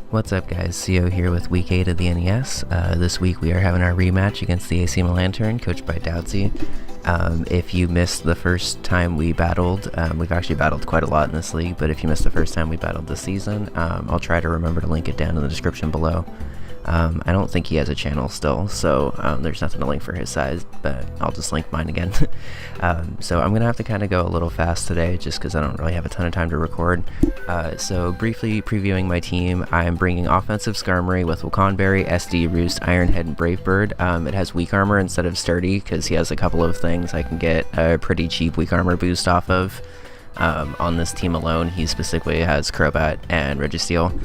What's up guys, Sio here with week 8 of the NES. This week we are having our rematch against the AC Milanturn, coached by Doudsy. If you missed the first time we battled, we've actually battled quite a lot in this league, but if you missed the first time we battled this season, I'll try to remember to link it down in the description below. I don't think he has a channel still, so there's nothing to link for his side, but I'll just link mine again. So I'm going to have to kind of go a little fast today, just because I don't really have a ton of time to record. So briefly previewing my team, I'm bringing offensive Skarmory with Wakanberry, SD, Roost, Ironhead, and Bravebird. It has weak armor instead of sturdy, because he has a couple of things I can get a pretty cheap weak armor boost off of. On this team alone, he specifically has Crobat and Registeel.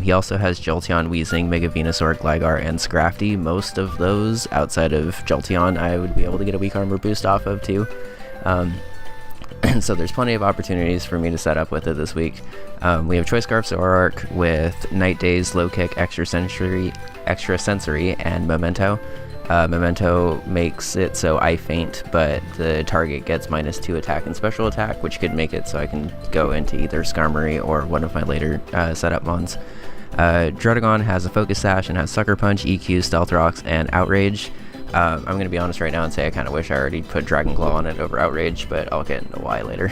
He also has Jolteon, Weezing, Mega Venusaur, Gligar, and Scrafty. Most of those, outside of Jolteon, I would be able to get a weak armor boost off of too. So there's plenty of opportunities for me to set up with it this week. We have Choice Scarf Zoroark with Night Daze, Low Kick, Extra Sensory, and Memento. Memento makes it so I faint, but the target gets -2 attack and special attack, which could make it so I can go into either Skarmory or one of my later setup mons. Druddigon has a Focus Sash and has Sucker Punch, EQ, Stealth Rocks, and Outrage. I'm going to be honest right now and say I kind of wish I already put Dragon Claw on it over Outrage, but I'll get into why later.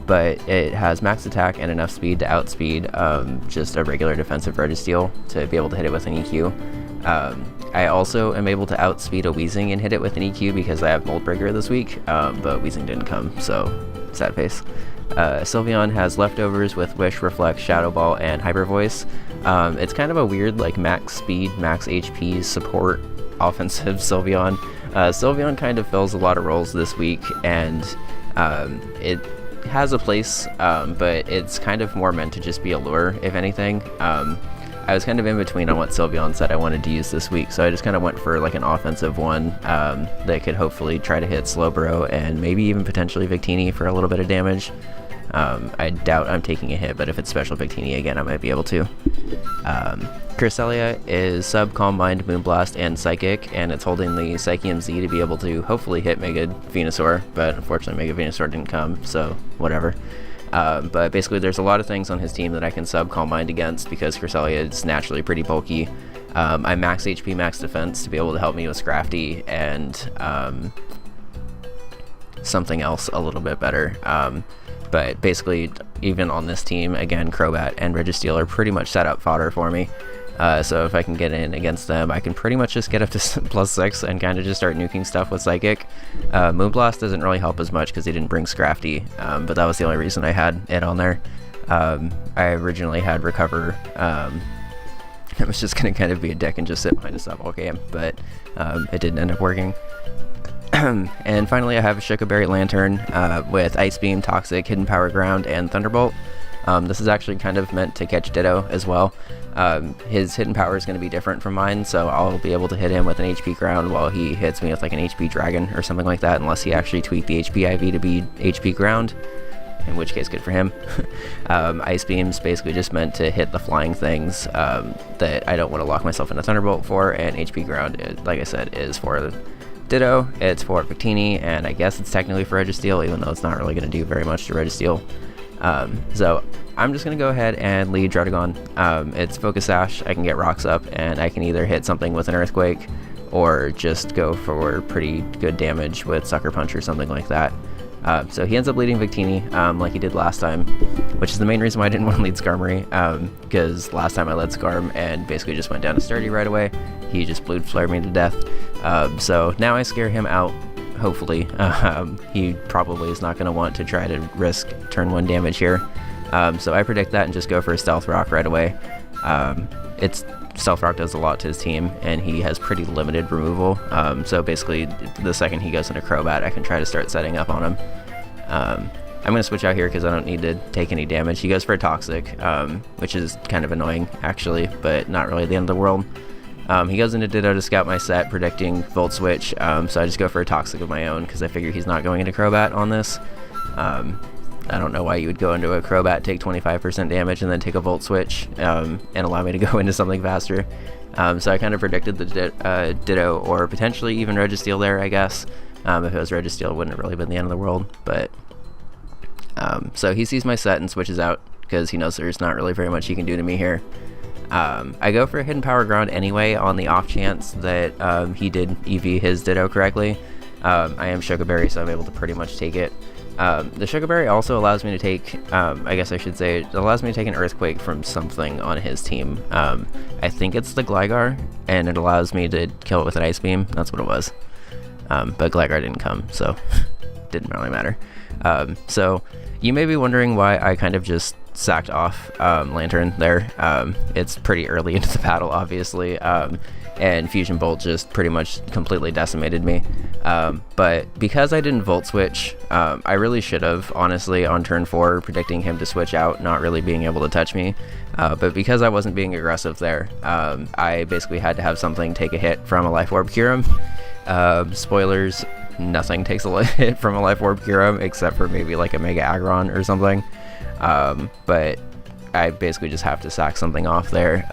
But it has max attack and enough speed to outspeed just a regular defensive Registeel to be able to hit it with an EQ. I also am able to outspeed a Weezing and hit it with an EQ because I have Mudbraiders this week, but Weezing didn't come, so sad face. Sylveon has Leftovers with Wish, Reflect, Shadow Ball, and Hyper Voice. It's kind of a weird, like, max speed, max HP support offensive Sylveon. Sylveon kind of fills a lot of roles this week, and it has a place, but it's kind of more meant to just be a lure, if anything. I was kind of in between on what Sylveon said I wanted to use this week, so I just kind of went for like an offensive one that could hopefully try to hit Slowbro and maybe even potentially Victini for a little bit of damage. I doubt I'm taking a hit, but if it's special Victini again, I might be able to. Cresselia is Sub, Calm Mind, Moonblast, and Psychic, and it's holding the Psychium Z to be able to hopefully hit Mega Venusaur, but unfortunately Mega Venusaur didn't come, so whatever. But basically there's a lot of things on his team that I can sub Calm Mind against because Cresselia is naturally pretty bulky. I'm max HP, max defense to be able to help me with Scrafty and something else a little bit better. But basically, even on this team, again, Crobat and Registeel are pretty much set up fodder for me. So if I can get in against them, I can pretty much just get up to +6 and kind of just start nuking stuff with Psychic. Moonblast doesn't really help as much because he didn't bring Scrafty, but that was the only reason I had it on there. I originally had Recover. I was just going to kind of be a dick and just sit behind a stop-all game, but it didn't end up working. And finally I have a Sho-Berry Lantern with Ice Beam, Toxic, Hidden Power Ground, and Thunderbolt. This is actually kind of meant to catch Ditto as well. His hidden power is going to be different from mine, so I'll be able to hit him with an HP Ground while he hits me with like an HP Dragon or something like that, unless he actually tweaked the HP IV to be HP Ground, in which case good for him. Ice Beam's basically just meant to hit the flying things that I don't want to lock myself into Thunderbolt for, and HP Ground, like I said, is for Ditto, it's for Victini, and I guess it's technically for Registeel, even though it's not really going to do very much to Registeel. So I'm just going to go ahead and lead Druddigon. It's Focus Sash, I can get rocks up, and I can either hit something with an Earthquake, or just go for pretty good damage with Sucker Punch or something like that. So he ends up leading Victini, like he did last time, which is the main reason why I didn't want to lead Skarmory, because last time I led Skarm and basically just went down to Sturdy right away. He just Blue Flare me to death. So now I scare him out, hopefully. He probably is not going to want to try to risk turn 1 damage here. So I predict that and just go for a Stealth Rock right away. Stealth Rock does a lot to his team, and he has pretty limited removal. So basically, the second he goes into Crobat, I can try to start setting up on him. I'm going to switch out here because I don't need to take any damage. He goes for a Toxic, which is kind of annoying, actually, but not really the end of the world. He goes into Ditto to scout my set, predicting Volt Switch, so I just go for a Toxic of my own because I figure he's not going into Crobat on this. I don't know why you would go into a Crobat, take 25% damage, and then take a Volt Switch, and allow me to go into something faster. So I kind of predicted the Ditto, or potentially even Registeel there, I guess. If it was Registeel, it wouldn't have really been the end of the world, but... So he sees my set and switches out, because he knows there's not really very much he can do to me here. I go for a hidden power ground anyway on the off chance that he did EV his Ditto correctly. I am Shogaberry, so I'm able to pretty much take it. The Shogaberry also allows me to take, I guess I should say, it allows me to take an Earthquake from something on his team. I think it's the Gligar, and it allows me to kill it with an Ice Beam. That's what it was. But Gligar didn't come, so didn't really matter. So you may be wondering why I kind of just sacked off Lantern there. It's pretty early into the battle, obviously, and Fusion Bolt just pretty much completely decimated me. But because I didn't Volt Switch, I really should have, honestly, on turn 4, predicting him to switch out, not really being able to touch me. But because I wasn't being aggressive there, I basically had to have something take a hit from a Life Orb Kyurem. Spoilers, nothing takes a hit from a Life Orb Kyurem except for maybe like a Mega Aggron or something. But I basically just have to sack something off there.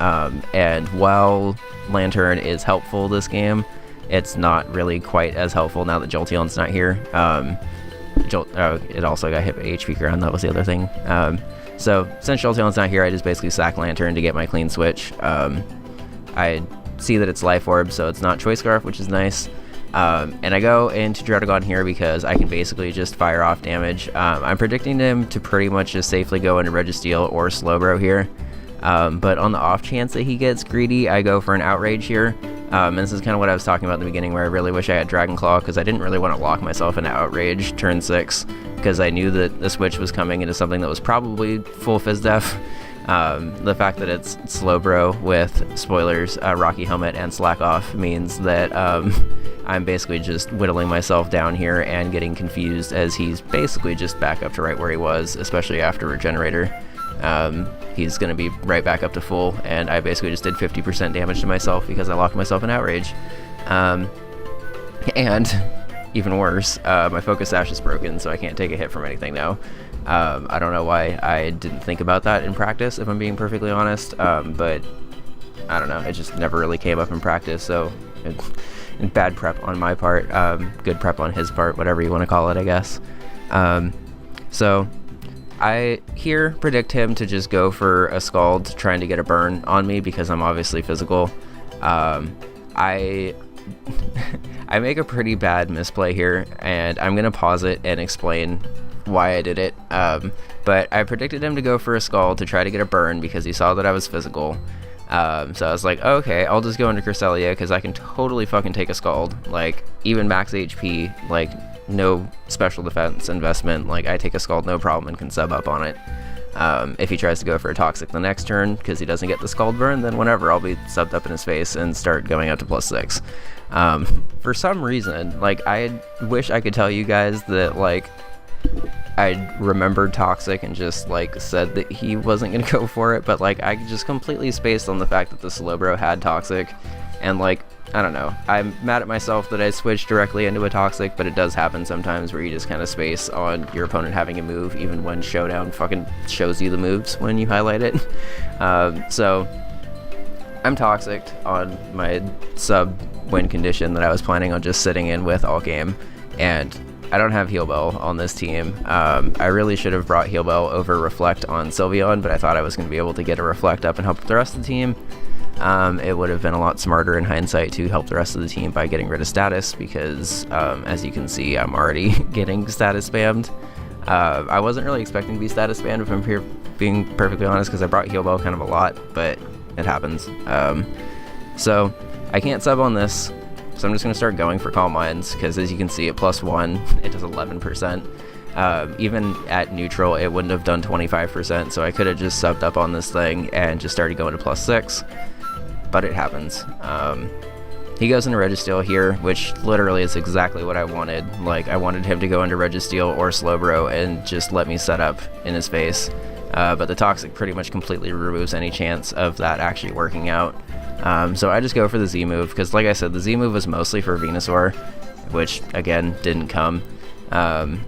And while Lantern is helpful this game, it's not really quite as helpful now that Jolteon's not here. It also got hit by HP Ground, that was the other thing. So since Jolteon's not here, I just basically sack Lantern to get my clean switch. I see that it's Life Orb, so it's not Choice Scarf, which is nice. And I go into Druddigon here because I can basically just fire off damage. I'm predicting him to pretty much just safely go into Registeel or Slowbro here. But on the off chance that he gets greedy, I go for an Outrage here. And this is kind of what I was talking about in the beginning, where I really wish I had Dragon Claw, because I didn't really want to lock myself into Outrage turn 6, because I knew that the switch was coming into something that was probably full Fizz Def. The fact that it's Slowbro with spoilers, Rocky Helmet, and Slack Off means that I'm basically just whittling myself down here and getting confused, as he's basically just back up to right where he was, especially after Regenerator. He's going to be right back up to full, and I basically just did 50% damage to myself because I locked myself in Outrage. And even worse, my Focus Sash is broken, so I can't take a hit from anything now. I don't know why I didn't think about that in practice, if I'm being perfectly honest, but I don't know, it just never really came up in practice, so bad prep on my part, good prep on his part, whatever you want to call it, I guess. So I here predict him to just go for a Scald, trying to get a burn on me because I'm obviously physical. I make a pretty bad misplay here, and I'm going to pause it and explain why I did it. But I predicted him to go for a Scald to try to get a burn because he saw that I was physical. So I was like, okay, I'll just go into Cresselia because I can totally fucking take a Scald. Like, even max HP, like, no special defense investment. Like, I take a Scald no problem and can sub up on it. If he tries to go for a Toxic the next turn because he doesn't get the Scald burn, then whenever, I'll be subbed up in his face and start going up to +6. For some reason, like, I wish I could tell you guys that, like, I remembered Toxic and just, like, said that he wasn't gonna go for it, but, like, I just completely spaced on the fact that the Slowbro had Toxic, and, like, I don't know, I'm mad at myself that I switched directly into a Toxic, but it does happen sometimes where you just kind of space on your opponent having a move, even when Showdown fucking shows you the moves when you highlight it. So I'm Toxic on my sub-win condition that I was planning on just sitting in with all game, and I don't have Heal Bell on this team. I really should have brought Heal Bell over Reflect on Sylveon, but I thought I was going to be able to get a Reflect up and help the rest of the team. It would have been a lot smarter in hindsight to help the rest of the team by getting rid of status, because as you can see, I'm already getting status spammed. I wasn't really expecting to be status spammed, if I'm being perfectly honest, because I brought Heal Bell kind of a lot, but it happens. So I can't sub on this. So I'm just going to start going for Calm Minds, because as you can see at +1, it does 11%. Even at neutral, it wouldn't have done 25%, so I could have just subbed up on this thing and just started going to +6, but it happens. He goes into Registeel here, which literally is exactly what I wanted. Like, I wanted him to go into Registeel or Slowbro and just let me set up in his face. But the Toxic pretty much completely removes any chance of that actually working out. So I just go for the Z move, because like I said, the Z move was mostly for Venusaur, which again didn't come.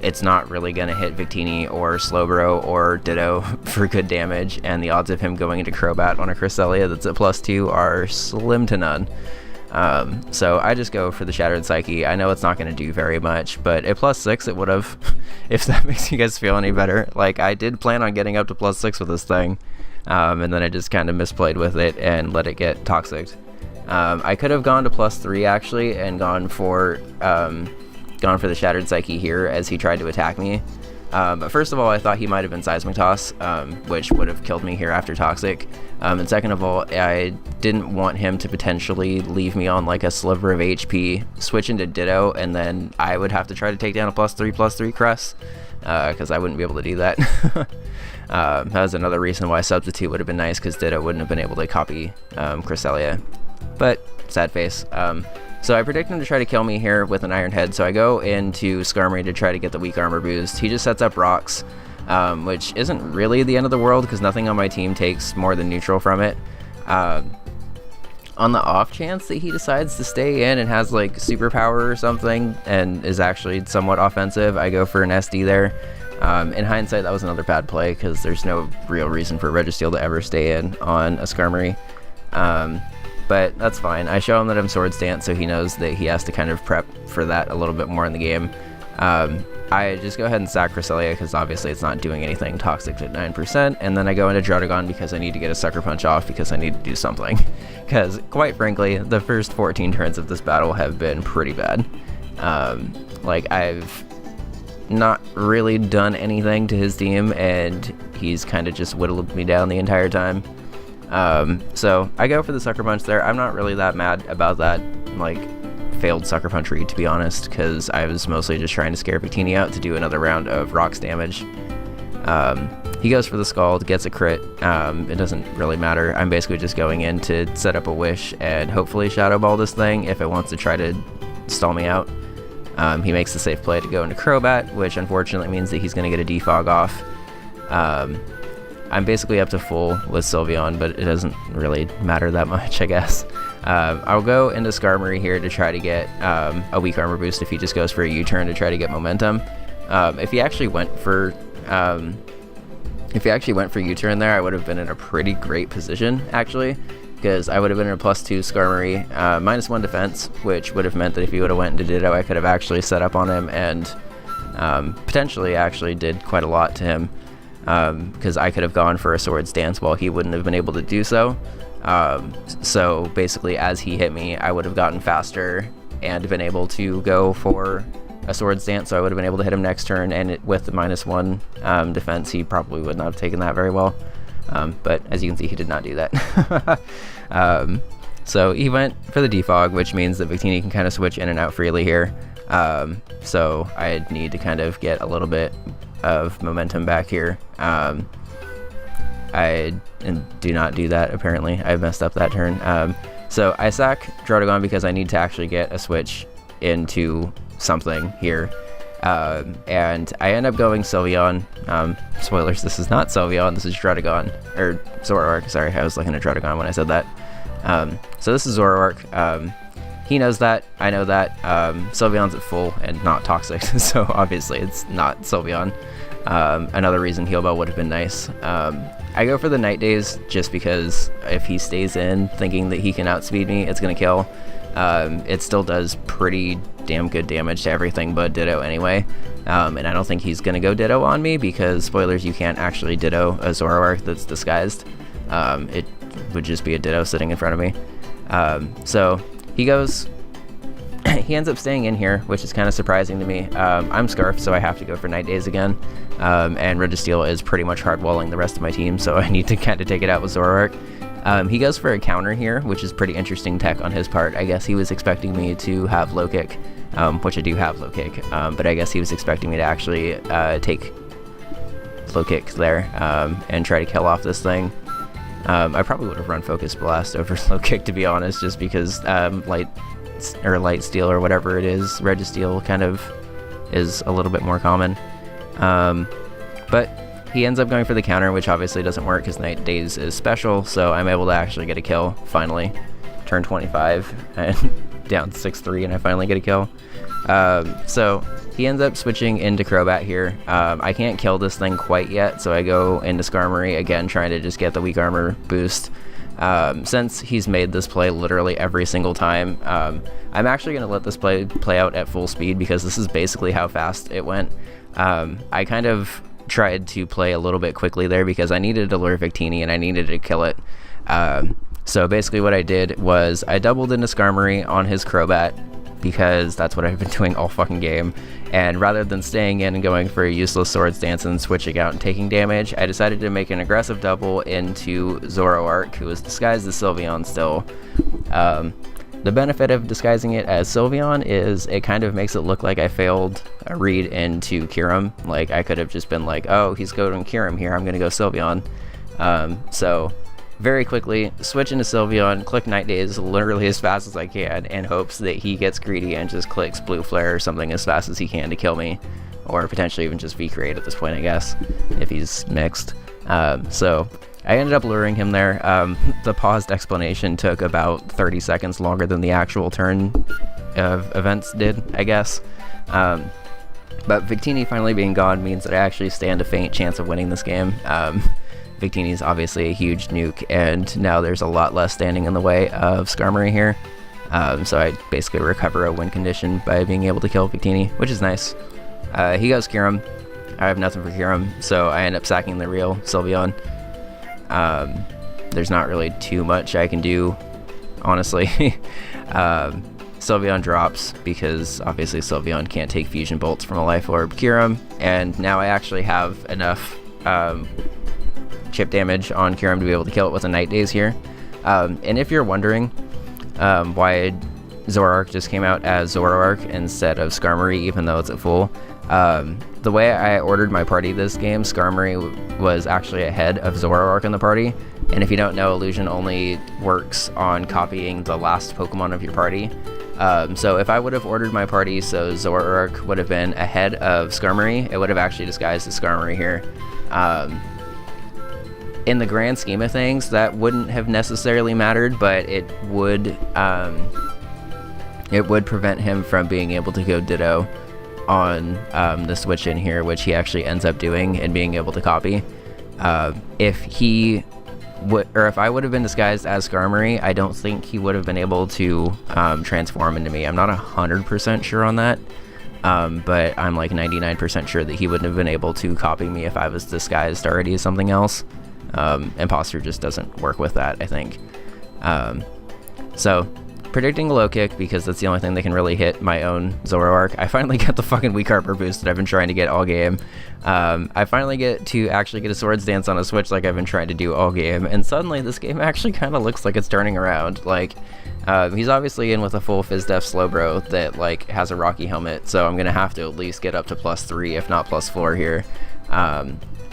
It's not really going to hit Victini or Slowbro or Ditto for good damage, and the odds of him going into Crobat on a Cresselia that's at +2 are slim to none. So I just go for the Shattered Psyche. I know it's not going to do very much, but at +6 it would have, if that makes you guys feel any better. Like, I did plan on getting up to +6 with this thing. and then I just kind of misplayed with it and let it get toxic. I could have gone to +3 actually and gone for the Shattered Psyche here as he tried to attack me. But first of all, I thought he might have been Seismic Toss, which would have killed me here after Toxic. And second of all, I didn't want him to potentially leave me on like a sliver of HP, switch into Ditto, and then I would have to try to take down a +3/+3 Crest, because I wouldn't be able to do that. That was another reason why Substitute would have been nice, because Ditto wouldn't have been able to copy Cresselia. But sad face. So I predict him to try to kill me here with an Iron Head, so I go into Skarmory to try to get the weak armor boost. He just sets up rocks, which isn't really the end of the world because nothing on my team takes more than neutral from it. On the off chance that he decides to stay in and has like superpower or something and is actually somewhat offensive, I go for an SD there. In hindsight, that was another bad play because there's no real reason for Registeel to ever stay in on a Skarmory. But that's fine. I show him that I'm Swords Dance, so he knows that he has to kind of prep for that a little bit more in the game. I just go ahead and sack Cresselia because obviously it's not doing anything. Toxic at 9%, and then I go into Druddigon because I need to get a Sucker Punch off because I need to do something. Because, quite frankly, the first 14 turns of this battle have been pretty bad. Like, I've not really done anything to his team, and he's kind of just whittled me down the entire time. So I go for the Sucker Punch there. I'm not really that mad about that, like, failed Sucker Punch read, to be honest, because I was mostly just trying to scare Victini out to do another round of Rocks damage. He goes for the Scald, gets a crit. It doesn't really matter. I'm basically just going in to set up a Wish and hopefully Shadow Ball this thing if it wants to try to stall me out. He makes the safe play to go into Crobat, which unfortunately means that he's going to get a Defog off. I'm basically up to full with Sylveon, but it doesn't really matter that much, I guess. I'll go into Skarmory here to try to get a weak armor boost if he just goes for a U-turn to try to get momentum. If he actually went for U-turn there, I would have been in a pretty great position, actually, because I would have been in a +2 Skarmory, -1 defense, which would have meant that if he would have went into Ditto, I could have actually set up on him and potentially actually did quite a lot to him. Because I could have gone for a Swords Dance while he wouldn't have been able to do so. So basically, as he hit me, I would have gotten faster and been able to go for a Swords Dance, so I would have been able to hit him next turn, and with the -1 defense, he probably would not have taken that very well. But as you can see, he did not do that. So he went for the Defog, which means that Victini can kind of switch in and out freely here. So I need to kind of get a little bit of momentum back here. I do not do that, apparently. I messed up that turn. So I sack Druddigon because I need to actually get a switch into something here. And I end up going Sylveon. Spoilers, this is not Sylveon, this is Druddigon. Or Zoroark, sorry, I was looking at Druddigon when I said that. So this is Zoroark. He knows that, I know that. Sylveon's at full and not toxic, so obviously it's not Sylveon. Another reason Heal Bell would have been nice. I go for the Night Daze just because if he stays in thinking that he can outspeed me, it's going to kill. It still does pretty damn good damage to everything but Ditto anyway. And I don't think he's going to go Ditto on me because, spoilers, you can't actually Ditto a Zoroark that's disguised. It would just be a Ditto sitting in front of me. So he goes... he ends up staying in here, which is kind of surprising to me. I'm Scarf, so I have to go for Night Daze again. And Registeel is pretty much hardwalling the rest of my team, so I need to kind of take it out with Zoroark. He goes for a counter here, which is pretty interesting tech on his part. I guess he was expecting me to have Low Kick, which I do have Low Kick, but I guess he was expecting me to actually take Low Kick there and try to kill off this thing. I probably would have run Focus Blast over Low Kick, to be honest, just because Light Steel or whatever it is, Registeel kind of is a little bit more common. But he ends up going for the counter, which obviously doesn't work because Night Daze is special, so I'm able to actually get a kill, finally. Turn 25, and down 6-3, and I finally get a kill. So he ends up switching into Crobat here. I can't kill this thing quite yet, so I go into Skarmory, again trying to just get the weak armor boost. Since he's made this play literally every single time, I'm actually going to let this play out at full speed because this is basically how fast it went. I kind of tried to play a little bit quickly there because I needed to lure Victini and I needed to kill it. So basically what I did was I doubled into Skarmory on his Crobat because that's what I've been doing all fucking game, and rather than staying in and going for a useless Swords Dance and switching out and taking damage, I decided to make an aggressive double into Zoroark, who was disguised as Sylveon still. The benefit of disguising it as Sylveon is it kind of makes it look like I failed a read into Kyurem. Like, I could have just been like, oh, he's going Kyurem here, I'm gonna go Sylveon. So very quickly switch into Sylveon, click Night Days literally as fast as I can, in hopes that he gets greedy and just clicks Blue Flare or something as fast as he can to kill me, or potentially even just V-Create at this point, I guess, if he's mixed. So I ended up luring him there. The paused explanation took about 30 seconds longer than the actual turn of events did, I guess. But Victini finally being gone means that I actually stand a faint chance of winning this game. Victini is obviously a huge nuke, and now there's a lot less standing in the way of Skarmory here. So I basically recover a win condition by being able to kill Victini, which is nice. He goes Kyurem. I have nothing for Kyurem, so I end up sacking the real Sylveon. There's not really too much I can do, honestly. Sylveon drops because obviously Sylveon can't take Fusion Bolts from a Life Orb Kyurem, and now I actually have enough chip damage on Kyurem to be able to kill it with a Night Daze here. And if you're wondering why Zoroark just came out as Zoroark instead of Skarmory, even though it's at full, the way I ordered my party this game, Skarmory was actually ahead of Zoroark in the party. And if you don't know, Illusion only works on copying the last Pokemon of your party. So if I would have ordered my party so Zoroark would have been ahead of Skarmory, it would have actually disguised as Skarmory here. In the grand scheme of things, that wouldn't have necessarily mattered, but it would prevent him from being able to go Ditto on the switch in here, which he actually ends up doing and being able to copy. If I would have been disguised as Skarmory, I don't think he would have been able to transform into me. I'm not 100% sure on that, but I'm like 99% sure that he wouldn't have been able to copy me if I was disguised already as something else. Imposter just doesn't work with that, I think. So predicting a low kick because that's the only thing that can really hit my own Zoroark. I finally get the fucking weak arbor boost that I've been trying to get all game. I finally get to actually get a Swords Dance on a switch like I've been trying to do all game, and suddenly this game actually kind of looks like it's turning around. Like, he's obviously in with a full Fizdef Slowbro that like has a Rocky helmet, so I'm gonna have to at least get up to +3 if not +4 here.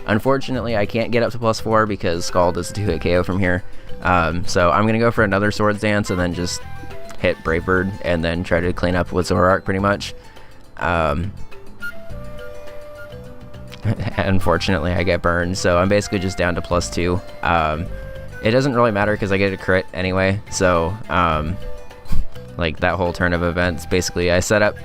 Unfortunately, I can't get up to +4 because Scald is a 2-hit KO from here. So I'm gonna go for another Swords Dance and then just hit Brave Bird and then try to clean up with Zoroark pretty much. Unfortunately, I get burned, so I'm basically just down to +2. It doesn't really matter because I get a crit anyway, so like that whole turn of events, basically I set up,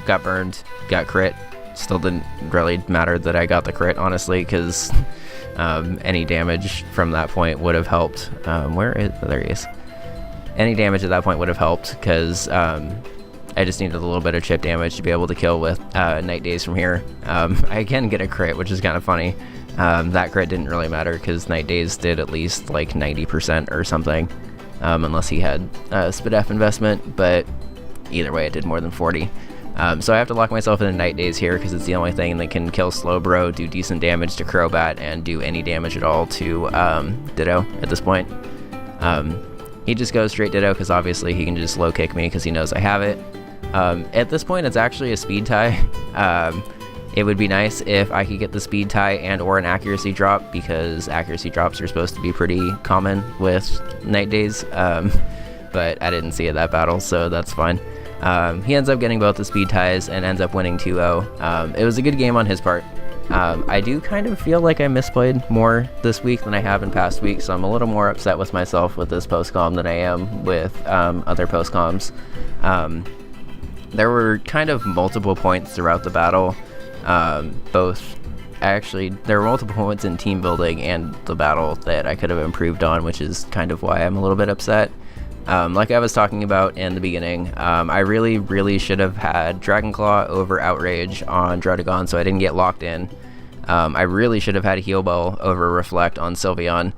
got burned, got crit. Still didn't really matter that I got the crit, honestly, because any damage from that point would have helped. There he is. Any damage at that point would have helped because I just needed a little bit of chip damage to be able to kill with Night Daze from here. I can get a crit, which is kind of funny. That crit didn't really matter because Night Daze did at least like 90% or something, unless he had Spadef investment, but either way it did more than 40. So I have to lock myself into Night Daze here because it's the only thing that can kill Slowbro, do decent damage to Crobat, and do any damage at all to Ditto at this point. He just goes straight Ditto because obviously he can just low kick me because he knows I have it. At this point it's actually a speed tie. It would be nice if I could get the speed tie and or an accuracy drop because accuracy drops are supposed to be pretty common with Night Daze, but I didn't see it that battle, so that's fine. He ends up getting both the speed ties and ends up winning 2-0. It was a good game on his part. I do kind of feel like I misplayed more this week than I have in past weeks, so I'm a little more upset with myself with this post-com than I am with other post-coms. There were kind of multiple points throughout the battle. There were multiple points in team building and the battle that I could have improved on, which is kind of why I'm a little bit upset. Like I was talking about in the beginning, I really should have had Dragon Claw over Outrage on Druddigon so I didn't get locked in. I really should have had a Heal Bell over Reflect on Sylveon.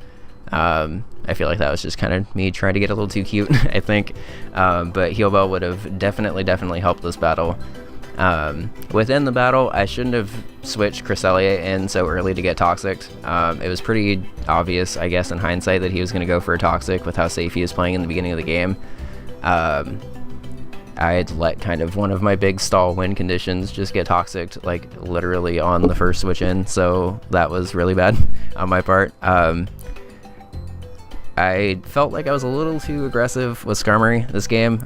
I feel like that was just kind of me trying to get a little too cute, I think. But Heal Bell would have definitely helped this battle. Within the battle, I shouldn't have switched Cresselia in so early to get Toxic. It was pretty obvious, I guess, in hindsight that he was going to go for a Toxic with how safe he was playing in the beginning of the game. I had let kind of one of my big stall win conditions just get Toxic, like literally on the first switch in, so that was really bad on my part. I felt like I was a little too aggressive with Skarmory this game.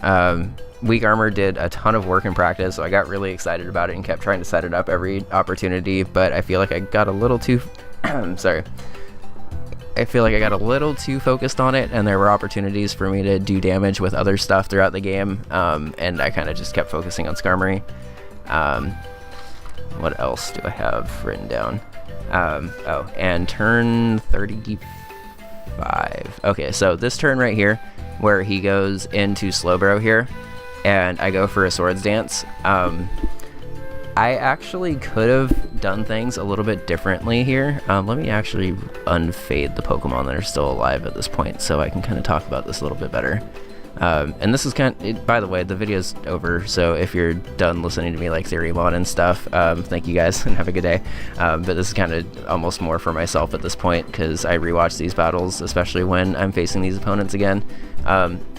Weak Armor did a ton of work in practice, so I got really excited about it and kept trying to set it up every opportunity, but I feel like I got a little too sorry. I feel like I got a little too focused on it, and there were opportunities for me to do damage with other stuff throughout the game, and I kind of just kept focusing on Skarmory. What else do I have written down? Oh, and turn 35. Okay, so this turn right here, where he goes into Slowbro here, and I go for a Swords Dance. I actually could have done things a little bit differently here. Let me actually unfade the Pokemon that are still alive at this point so I can kind of talk about this a little bit better. And this is by the way, the video's over, so if you're done listening to me like Theorymon and stuff, thank you guys and have a good day. But this is kind of almost more for myself at this point because I rewatch these battles, especially when I'm facing these opponents again.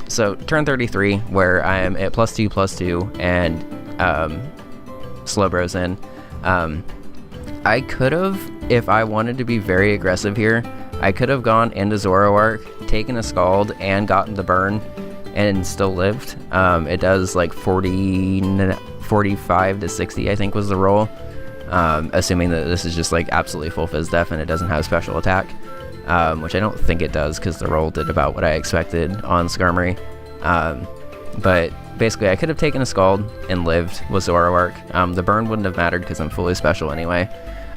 So turn 33, where I am at +2/+2 and Slowbro's in. I could have, if I wanted to be very aggressive here, I could have gone into Zoroark, taken a Scald, and gotten the burn, and still lived. It does like 45 to 60, I think was the roll, assuming that this is just like absolutely full Fizz Def and it doesn't have special attack, which I don't think it does because the roll did about what I expected on Skarmory. But basically I could have taken a Scald and lived with Zoroark. The burn wouldn't have mattered because I'm fully special anyway.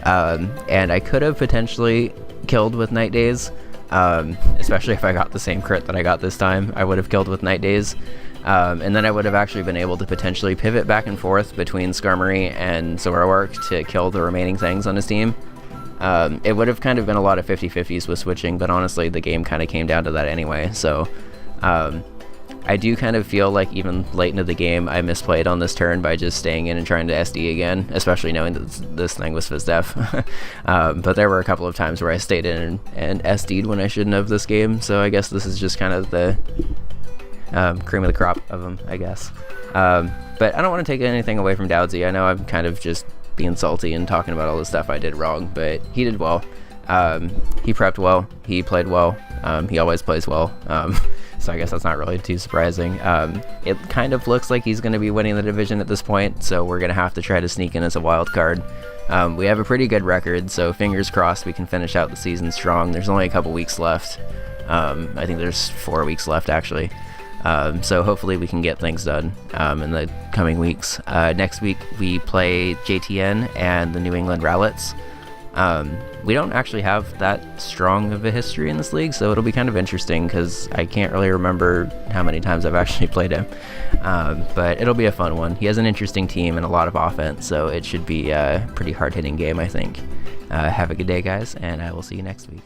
And I could have potentially killed with Night Daze, especially if I got the same crit that I got this time. I would have killed with Night Daze, and then I would have actually been able to potentially pivot back and forth between Skarmory and Zoroark to kill the remaining things on his team. It would have kind of been a lot of 50-50s with switching, but honestly the game kind of came down to that anyway, so I do kind of feel like even late into the game I misplayed on this turn by just staying in and trying to SD again, especially knowing that this thing was Fizz Def. But there were a couple of times where I stayed in and SD'd when I shouldn't have this game, so I guess this is just kind of the cream of the crop of them, I guess. But I don't want to take anything away from Doudsy. I know I'm kind of just being salty and talking about all the stuff I did wrong, but he did well. He prepped well, he played well, he always plays well. So I guess that's not really too surprising. It kind of looks like he's going to be winning the division at this point, so we're going to have to try to sneak in as a wild card. We have a pretty good record, so fingers crossed we can finish out the season strong. There's only a couple weeks left. I think there's 4 weeks left, actually. So hopefully we can get things done in the coming weeks. Next week we play JTN and the New England Rowlets. We don't actually have that strong of a history in this league, so it'll be kind of interesting because I can't really remember how many times I've actually played him. But it'll be a fun one. He has an interesting team and a lot of offense, so it should be a pretty hard-hitting game, I think. Have a good day, guys, and I will see you next week.